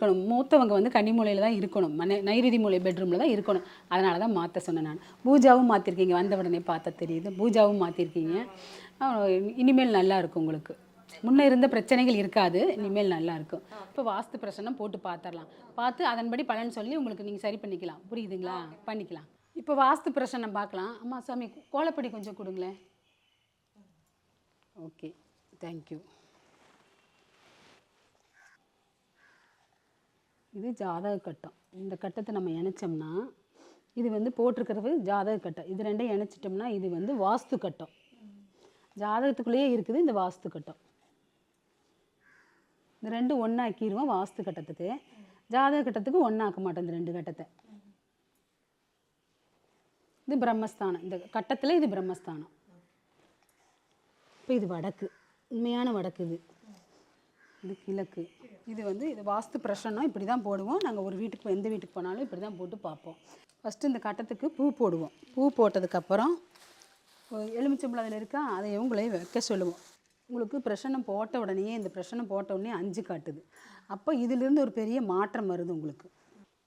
இருக்கணும். மூத்தவங்க வந்து கன்னிமூலையில் தான் இருக்கணும். நைருதி மூலை பெட்ரூமில் தான் இருக்கணும். அதனால தான் மாற்ற சொன்னேன் நான். பூஜாவும் மாற்றிருக்கீங்க, வந்த உடனே பார்த்தா தெரியுது. பூஜாவும் மாற்றிருக்கீங்க. இனிமேல் நல்லா இருக்கும் உங்களுக்கு. முன்னே இருந்த பிரச்சனைகள் இருக்காது, இனிமேல் நல்லா இருக்கும். இப்போ வாஸ்து பிரசனம் போட்டு பார்த்துடலாம். பார்த்து அதன்படி பலன் சொல்லி உங்களுக்கு நீங்கள் சரி பண்ணிக்கலாம். புரியுதுங்களா? பண்ணிக்கலாம். இப்போ வாஸ்து பிரசனம் பார்க்கலாம். அம்மா சாமி கோலப்படி கொஞ்சம் கொடுங்களேன். Okay, thank you. இது ஜாதக கட்டம். இந்த கட்டத்தை நம்ம இணைச்சோம்னா இது வந்து போட்டிருக்கிறது ஜாதக கட்டம். இது ரெண்டையும் இணைச்சிட்டோம்னா இது வந்து வாஸ்து கட்டம். ஜாதகத்துக்குள்ளேயே இருக்குது இந்த வாஸ்து கட்டம். இந்த ரெண்டு ஒன்றாக்கிடுவோம் வாஸ்து கட்டத்துக்கு. ஜாதக கட்டத்துக்கு ஒன்றாக்க மாட்டோம் இந்த ரெண்டு கட்டத்தை. இது பிரம்மஸ்தானம். இந்த கட்டத்தில் இது பிரம்மஸ்தானம். இப்போ இது வடக்கு, உண்மையான வடக்கு. இது கிழக்கு. இது வந்து இது வாஸ்து பிரசனம். இப்படி தான் போடுவோம் நாங்கள். ஒரு வீட்டுக்கு எந்த வீட்டுக்கு போனாலும் இப்படி தான் போட்டு பார்ப்போம். ஃபஸ்ட்டு இந்த கட்டத்துக்கு பூ போடுவோம். பூ போட்டதுக்கப்புறம் எலுமிச்சம்பழம் அதில் இருக்கா, அதை இவங்களே வைக்க சொல்லுவோம். உங்களுக்கு பிரசனம் போட்ட உடனே, இந்த பிரசனம் போட்ட உடனே 5 காட்டுது. அப்போ இதிலிருந்து ஒரு பெரிய மாற்றம் வருது உங்களுக்கு.